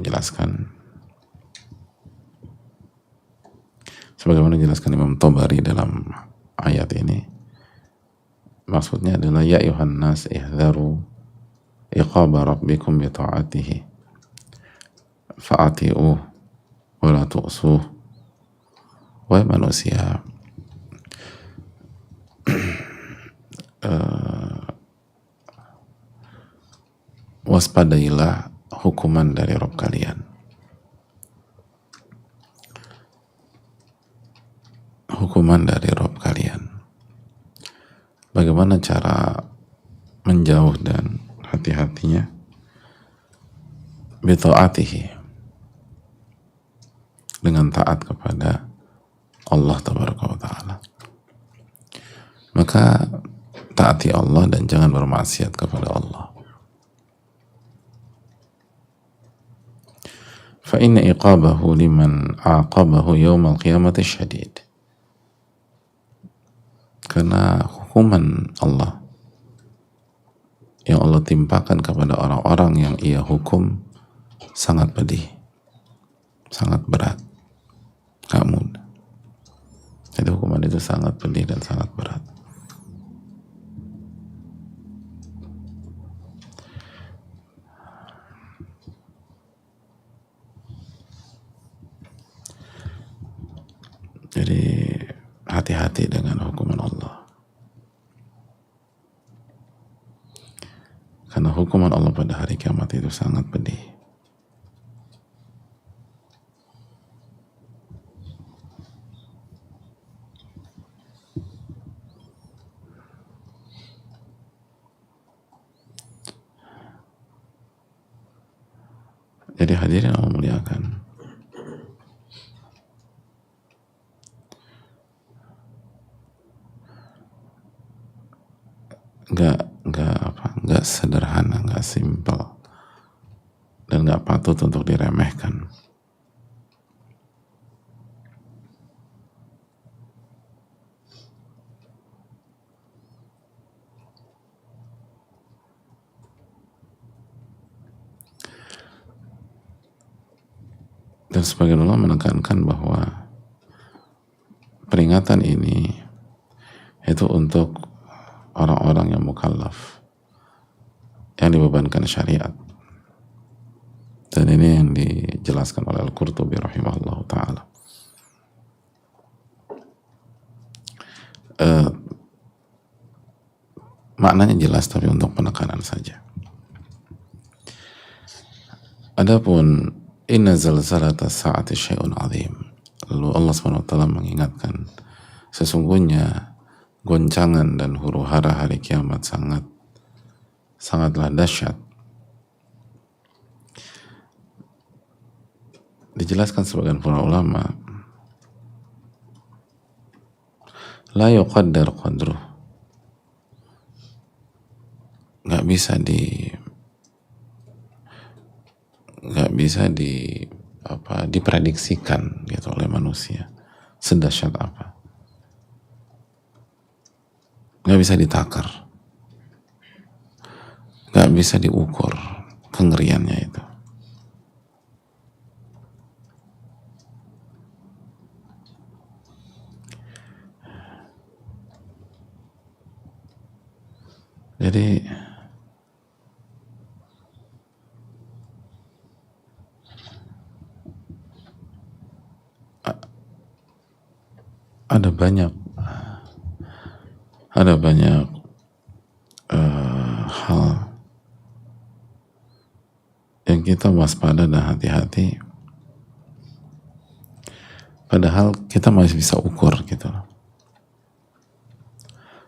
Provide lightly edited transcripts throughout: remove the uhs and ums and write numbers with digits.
menjelaskan sebagaimana dijelaskan Imam Tabari dalam ayat ini, maksudnya adalah ya ayuhan nas ihdharu iqaba rabbikum bi ta'atihi fa'ati'uh wa la tu'suh. Wahai manusia, waspadailah hukuman dari Rabb kalian. Hukuman dari Rabb kalian. Bagaimana cara menjauh dan hati-hatinya? Bita'atihi, dengan taat kepada Allah Tabaraka wa Ta'ala. Maka taati Allah dan jangan bermaksiat kepada Allah. Fa inna iqabahu liman aqabahu yawmal qiyamati syadid. Karena hukuman Allah yang Allah timpakan kepada orang-orang yang ia hukum sangat pedih, sangat berat, gak mudah. Jadi hukuman itu sangat pedih dan sangat berat. Jadi hati-hati dengan hukuman Allah. Karena hukuman Allah pada hari kiamat itu sangat pedih. Jadi hadirin Allah muliakan, nggak sederhana, nggak simpel, dan nggak patut untuk diremehkan. Dan sebagian ulama menekankan bahwa peringatan ini itu untuk orang-orang yang mukallaf, yang dibebankan syariat. Dan ini yang dijelaskan oleh Al-Qurtubi rahimahullah ta'ala. Maknanya jelas, tapi untuk penekanan saja. Adapun inna zalzalata sa'ati syai'un azim, lalu Allah SWT mengingatkan sesungguhnya goncangan dan huru-hara hari kiamat sangatlah dahsyat. Dijelaskan sebagian para ulama, la yuqaddar qadruh, nggak bisa diprediksikan gitu oleh manusia sedahsyat apa, nggak bisa ditakar, nggak bisa diukur kengeriannya itu. Jadi ada banyak hal yang kita waspada dan hati-hati, padahal kita masih bisa ukur gitu loh.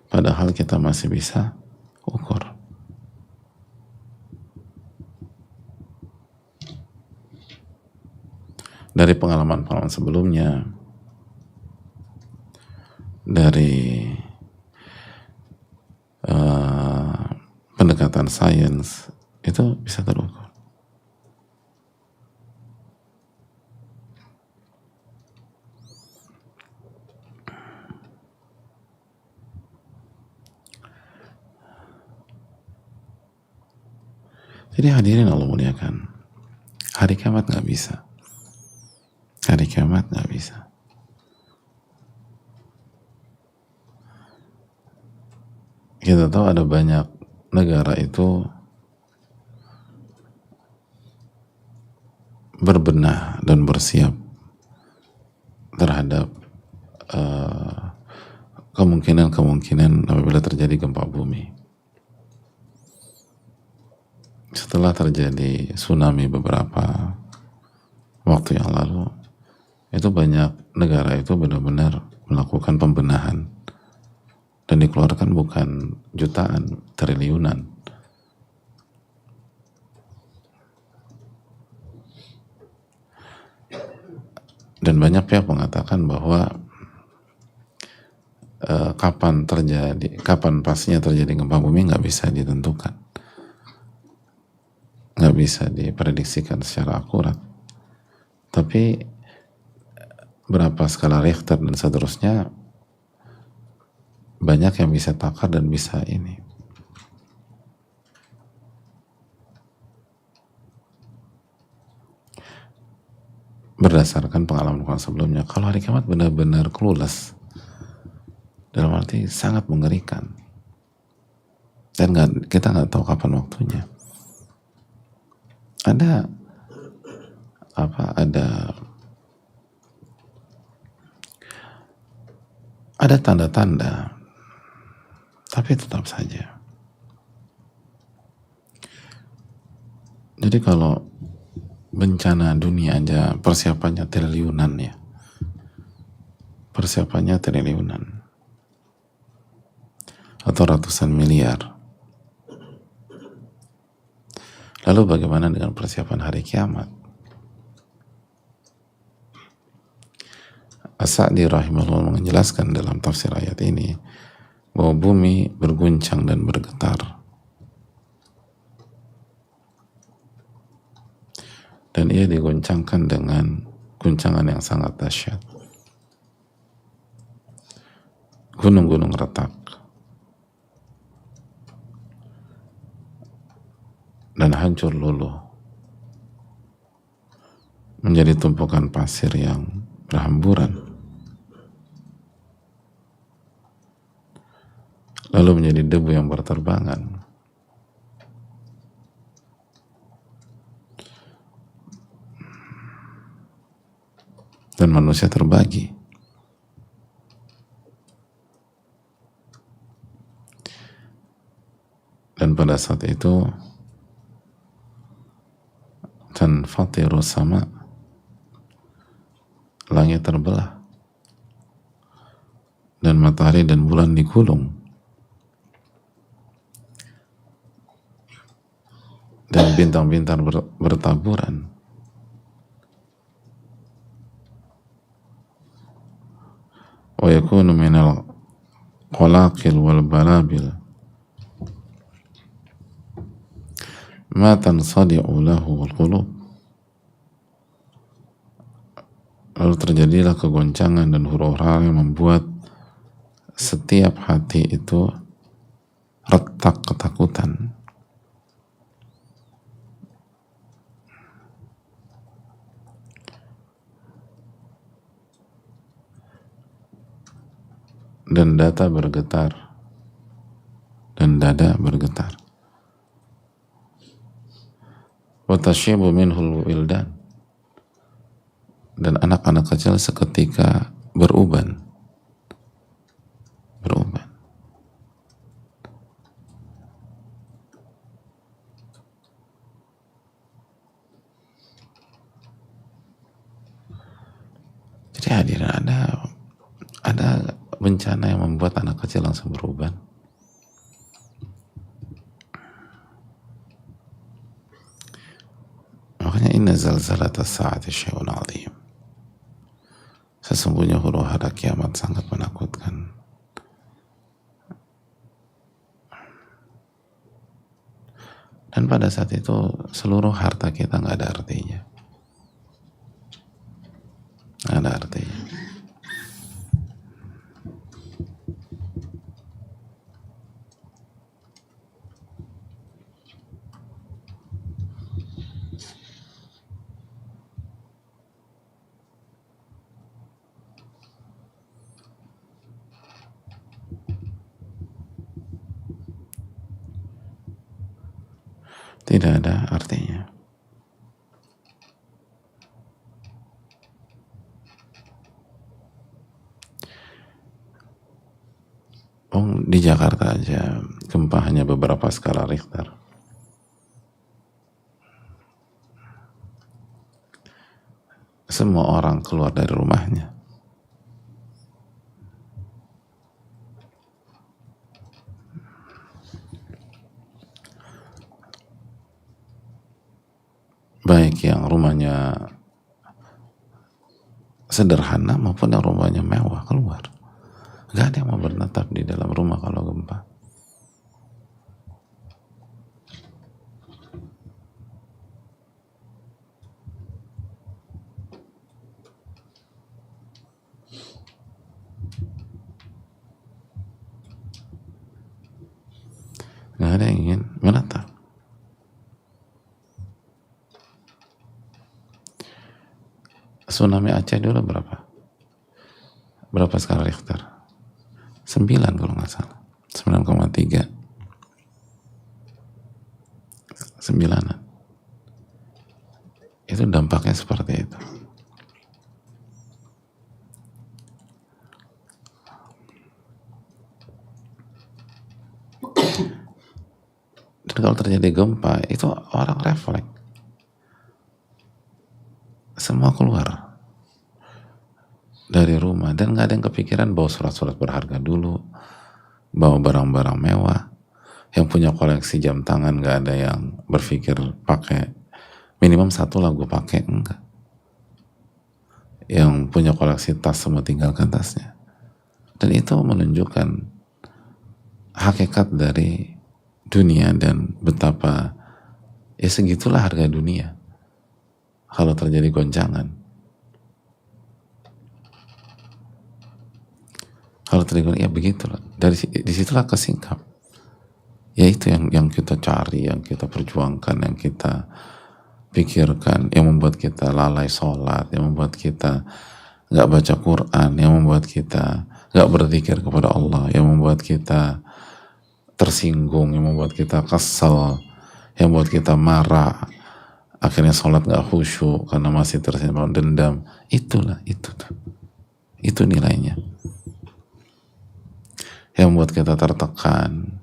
Padahal kita masih bisa ukur. Dari pengalaman-pengalaman sebelumnya, dari pendekatan sains, itu bisa terukur. Jadi hadirin Allah muliakan, Hari kiamat nggak bisa. Hari kiamat nggak bisa. Kita tahu ada banyak negara itu berbenah dan bersiap terhadap kemungkinan-kemungkinan apabila terjadi gempa bumi. Setelah terjadi tsunami beberapa waktu yang lalu, itu banyak negara itu benar-benar melakukan pembenahan dan dikeluarkan bukan jutaan, triliunan. Dan banyak pihak mengatakan bahwa kapan pastinya terjadi gempa bumi nggak bisa ditentukan, nggak bisa diprediksikan secara akurat. Tapi berapa skala Richter dan seterusnya banyak yang bisa takar dan bisa ini. Berdasarkan pengalaman sebelumnya, kalau hari kiamat benar-benar clueless, dalam arti sangat mengerikan, dan kita nggak tahu kapan waktunya. Ada tanda-tanda, tapi tetap saja. Jadi kalau bencana dunia aja persiapannya triliunan ya, persiapannya triliunan atau ratusan miliar. Lalu bagaimana dengan persiapan hari kiamat? As-Sa'di rahimahullah menjelaskan dalam tafsir ayat ini bahwa bumi berguncang dan bergetar, dan ia diguncangkan dengan guncangan yang sangat dahsyat. Gunung-gunung retak dan hancur luluh menjadi tumpukan pasir yang berhamburan, lalu menjadi debu yang berterbangan. Dan manusia terbagi. Dan pada saat itu tanfatiru sama, langit terbelah dan matahari dan bulan digulung dan bintang-bintang bertaburan. Wa yakunu minal qalaqil wal balabil ma tansadi'u lahu al-qulub. Lalu terjadilah kegoncangan dan huru-hara yang membuat setiap hati itu retak ketakutan. Dan data bergetar dan dada bergetar. Wa tashibu minhul wildan, dan anak-anak kecil seketika beruban. Jadi hadirin, ada bencana yang membuat anak kecil langsung beruban. Makanya inna zalzalata sa'ati syai'un 'adzim. Sesungguhnya huru-hara kiamat sangat menakutkan. Dan pada saat itu seluruh harta kita nggak ada artinya. Nggak ada artinya. Tidak ada artinya. Di Jakarta aja gempa hanya beberapa skala Richter. Semua orang keluar dari rumahnya. Baik yang rumahnya sederhana maupun yang rumahnya mewah keluar. Gak ada yang mau menetap di dalam rumah kalau gempa. Gak ada yang ingin menetap. Tsunami Aceh dulu berapa? Berapa skala Richter? 9 kalau nggak salah. 9,3. 9. Itu dampaknya seperti itu. Dan kalau terjadi gempa, itu orang refleks. Semua keluar dari rumah dan nggak ada yang kepikiran bawa surat-surat berharga dulu, bawa barang-barang mewah. Yang punya koleksi jam tangan nggak ada yang berpikir pakai minimum satu lah gue pakai, enggak. Yang punya koleksi tas semua tinggalkan tasnya. Dan itu menunjukkan hakikat dari dunia dan betapa ya segitulah harga dunia kalau terjadi goncangan. Kalau terjadi ya begitulah. Dari disitulah kesingkap. Ya itu yang kita cari, yang kita perjuangkan, yang kita pikirkan, yang membuat kita lalai sholat, yang membuat kita nggak baca Quran, yang membuat kita nggak berzikir kepada Allah, yang membuat kita tersinggung, yang membuat kita kesel, yang membuat kita marah, akhirnya sholat nggak khusyuk karena masih tersimpan dendam. Itulah itu nilainya. Yang membuat kita tertekan,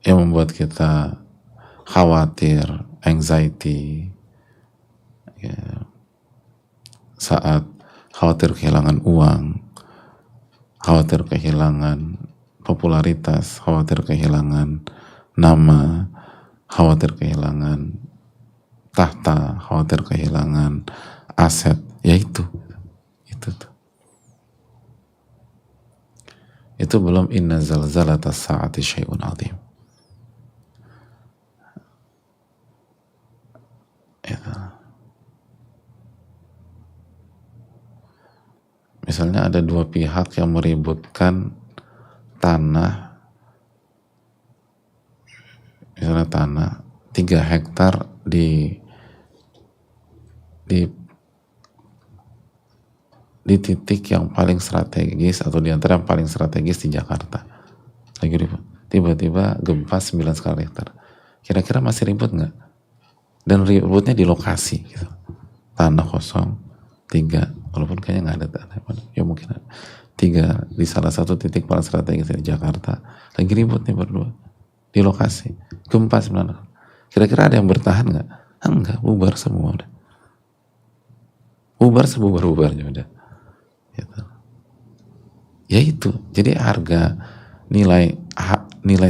yang membuat kita khawatir, anxiety, ya, saat khawatir kehilangan uang, khawatir kehilangan popularitas, khawatir kehilangan nama, khawatir kehilangan tahta, khawatir kehilangan aset. Ya itu tuh. Itu belum inna zalzalatas sa'ati syai'un azim. Itu. Misalnya ada dua pihak yang meributkan tanah, misalnya tanah 3 hektar di titik yang paling strategis atau di antara yang paling strategis di Jakarta. Lagi ribut. Tiba-tiba gempa 9 skala Richter. Kira-kira masih ribut nggak? Dan ributnya di lokasi gitu. Tanah kosong 3, walaupun kayaknya nggak ada tanah, ya mungkin ada 3 di salah satu titik paling strategis di Jakarta. Lagi ribut nih berdua di lokasi. Gempa 9. Kira-kira ada yang bertahan nggak? Enggak, bubar semua udah. Bubar sebubar-bubarnya udah. Gitu. Ya itu, jadi harga nilai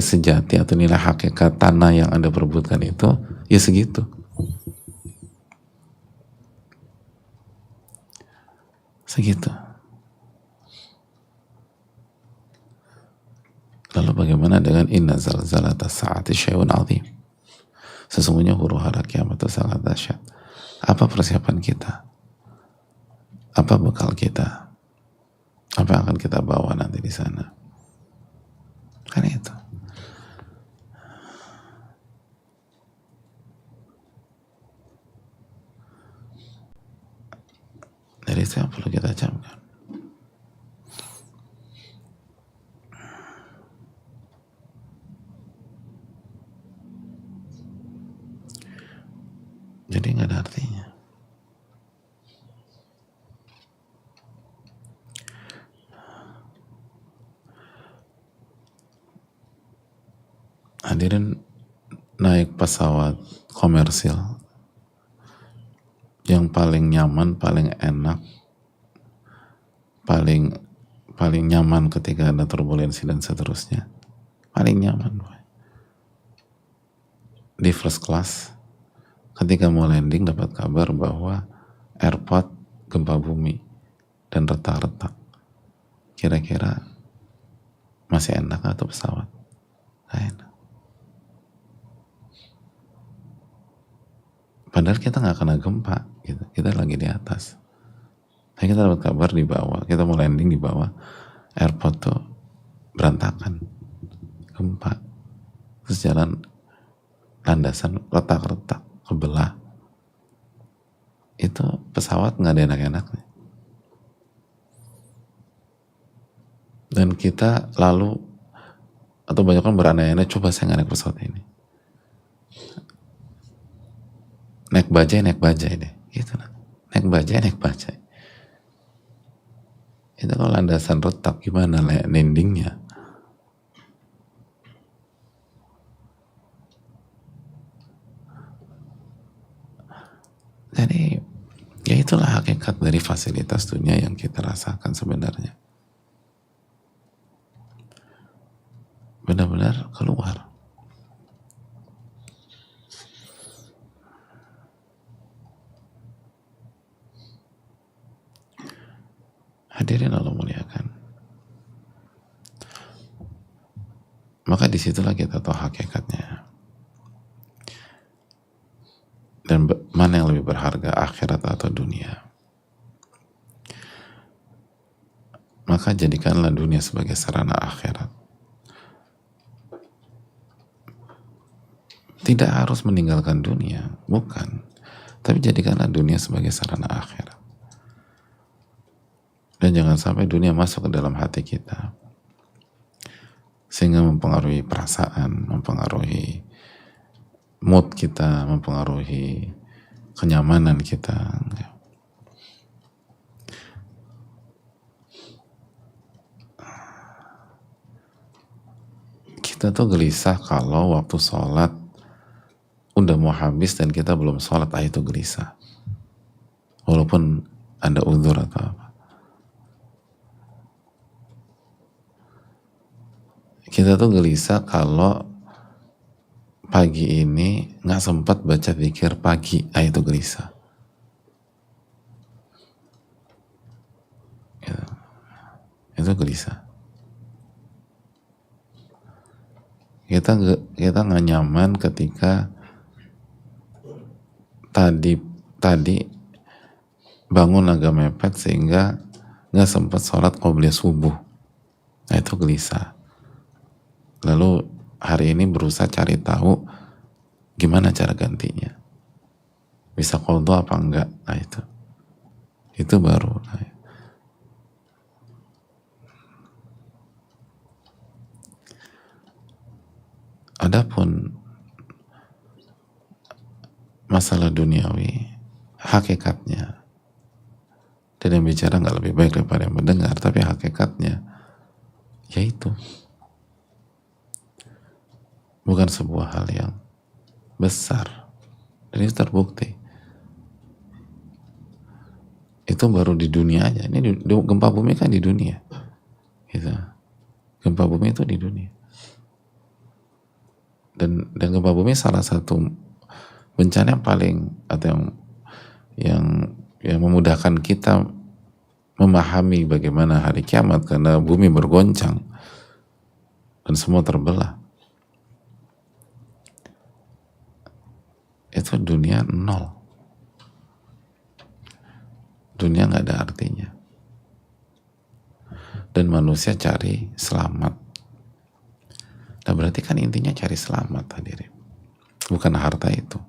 sejati atau nilai hakikat tanah yang Anda perebutkan itu ya segitu. Segitu. Lalu bagaimana dengan inna zalzalatas sa'ati syai'un azim? Sesungguhnya huru-hara kiamat itu sangat dahsyat. Apa persiapan kita? Apa bekal kita? Apa yang akan kita bawa nanti di sana? Kan itu. Dari itu yang perlu kita camkan. Jadi nggak ada artinya. Hadirin, naik pesawat komersil yang paling nyaman, paling enak, paling paling nyaman ketika ada turbulensi dan seterusnya, paling nyaman di first class. Ketika mau landing dapat kabar bahwa airport gempa bumi dan retak-retak. Kira-kira masih enak atau pesawat? Gak enak. Padahal kita nggak kena gempa, gitu. Kita lagi di atas. Tapi kita dapat kabar di bawah, kita mau landing di bawah, airport tuh berantakan, gempa, terus jalan landasan retak-retak, kebelah. Itu pesawat nggak ada enak-enaknya. Dan kita lalu, atau banyak orang berandai-andai, coba saya nggak naik pesawat ini, naik bajai deh, gitu lah. Naik bajai. Itu kalau landasan retak gimana landingnya? Jadi ya itulah hakikat dari fasilitas dunia yang kita rasakan sebenarnya. Benar-benar keluar. Hadirin Allah muliakan. Maka disitulah kita tahu hakikatnya. Dan mana yang lebih berharga, akhirat atau dunia. Maka jadikanlah dunia sebagai sarana akhirat. Tidak harus meninggalkan dunia, bukan. Tapi jadikanlah dunia sebagai sarana akhirat. Dan jangan sampai dunia masuk ke dalam hati kita. Sehingga mempengaruhi perasaan, mempengaruhi mood kita, mempengaruhi kenyamanan kita. Kita tuh gelisah kalau waktu sholat udah mau habis dan kita belum sholat, itu gelisah. Walaupun ada uzur atau apa. Kita tuh gelisah kalau pagi ini nggak sempat baca zikir pagi, itu gelisah. Itu gelisah. Kita nggak nyaman ketika tadi bangun agak mepet sehingga nggak sempat sholat qobliyah subuh. Itu gelisah. Lalu hari ini berusaha cari tahu gimana cara gantinya, bisa qadha apa enggak. Itu baru. Adapun masalah duniawi, hakikatnya, dan yang bicara nggak lebih baik daripada yang mendengar, tapi hakikatnya yaitu bukan sebuah hal yang besar, dan itu terbukti. Itu baru di dunia aja. Ini gempa bumi kan di dunia, gitu. Gempa bumi itu di dunia, dan gempa bumi salah satu bencana yang paling, atau yang memudahkan kita memahami bagaimana hari kiamat, karena bumi bergoncang dan semua terbelah. Itu dunia nol. Dunia nggak ada artinya. Dan manusia cari selamat. Nah berarti kan intinya cari selamat, hadirin. Bukan harta itu.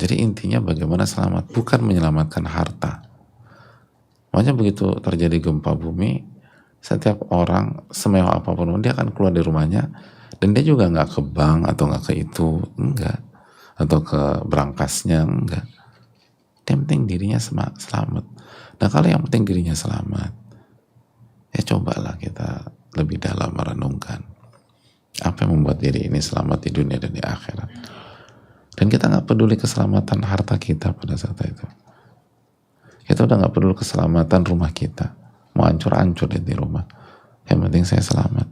Jadi intinya bagaimana selamat, bukan menyelamatkan harta. Makanya begitu terjadi gempa bumi, Setiap orang semewah apapun dia akan keluar dari rumahnya dan dia juga nggak ke bank atau nggak ke itu, enggak, atau ke berangkasnya, enggak. Yang penting dirinya selamat. Nah kalau yang penting dirinya selamat, ya cobalah kita lebih dalam merenungkan apa yang membuat diri ini selamat di dunia dan di akhirat. Dan kita nggak peduli keselamatan harta kita pada saat itu. Kita udah nggak peduli keselamatan rumah kita. Mau hancur-hancur di rumah. Yang penting saya selamat.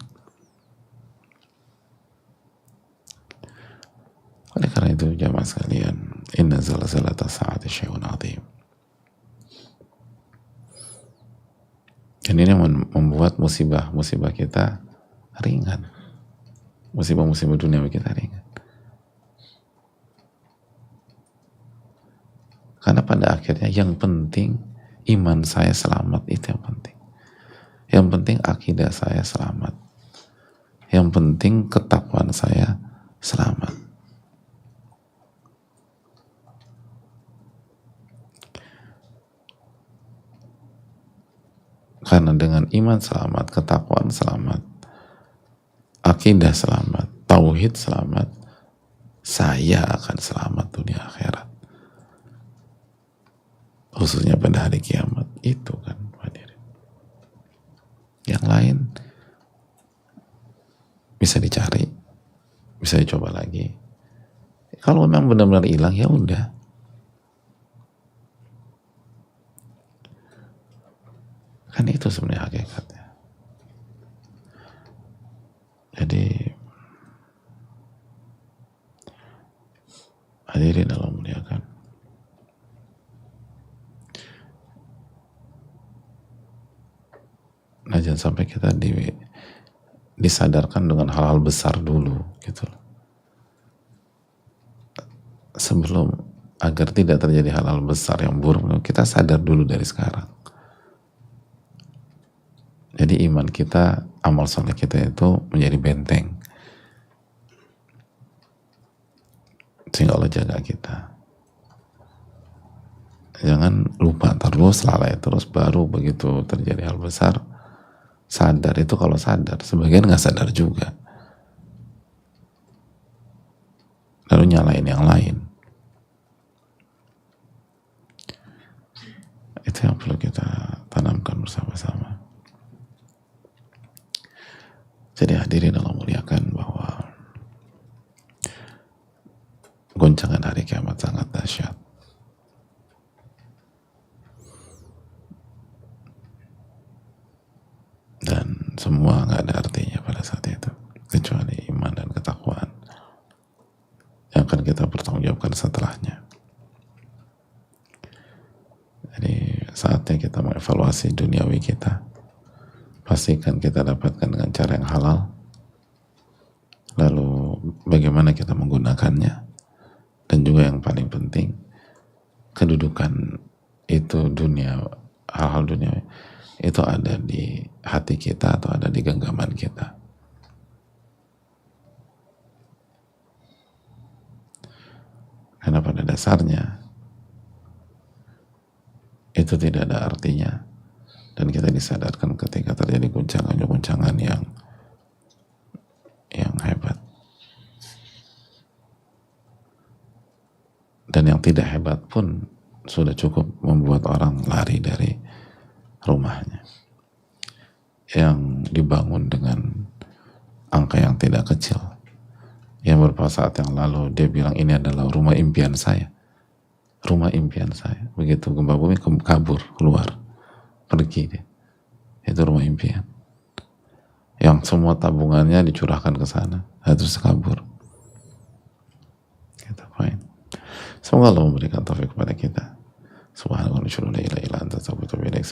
Oleh karena itu jamaah sekalian, inna zalzalata sa'ati syai'un 'adzim. Dan ini membuat musibah-musibah kita ringan. Musibah-musibah dunia kita ringan. Karena pada akhirnya yang penting iman saya selamat, itu yang penting. Yang penting akidah saya selamat. Yang penting ketakwaan saya selamat. Karena dengan iman selamat, ketakwaan selamat, akidah selamat, tauhid selamat, saya akan selamat dunia akhirat. Khususnya pada hari kiamat. Itu kan hadirin. Yang lain bisa dicari, bisa dicoba lagi. Kalau memang benar-benar hilang, ya udah. Kan itu sebenarnya hakikatnya. Jadi hadirin Allah muliakan. Nah jangan sampai kita disadarkan dengan hal-hal besar dulu gitu loh. Sebelum, agar tidak terjadi hal-hal besar yang buruk, kita sadar dulu dari sekarang. Jadi iman kita, amal soleh kita itu menjadi benteng sehingga Allah jaga kita. Jangan lupa terus, lalai terus, baru begitu terjadi hal besar sadar. Itu kalau sadar, sebagian nggak sadar juga, lalu nyalain yang lain. Itu yang perlu kita tanamkan bersama-sama. Jadi hadirin Allah muliakan bahwa goncangan hari kiamat sangat dahsyat. Dan semua nggak ada artinya pada saat itu kecuali iman dan ketakwaan yang akan kita pertanggungjawabkan setelahnya. Jadi saatnya kita mengevaluasi duniawi kita. Pastikan kita dapatkan dengan cara yang halal. Lalu bagaimana kita menggunakannya. Dan juga yang paling penting, kedudukan itu dunia, hal-hal dunia itu ada di hati kita atau ada di genggaman kita. Karena pada dasarnya itu tidak ada artinya, dan kita disadarkan ketika terjadi guncangan yang hebat. Dan yang tidak hebat pun sudah cukup membuat orang lari dari rumahnya. Yang dibangun dengan angka yang tidak kecil. Yang beberapa saat yang lalu dia bilang ini adalah rumah impian saya. Rumah impian saya. Begitu gempa bumi kabur, keluar. Pergi dia. Itu rumah impian. Yang semua tabungannya dicurahkan ke sana. Terus kabur. Gitu, fine. Semoga Allah memberikan taufik kepada kita. Subhanallah wa bihamdihi, la ilaha illa anta, astaghfiruka wa atubu ilaik.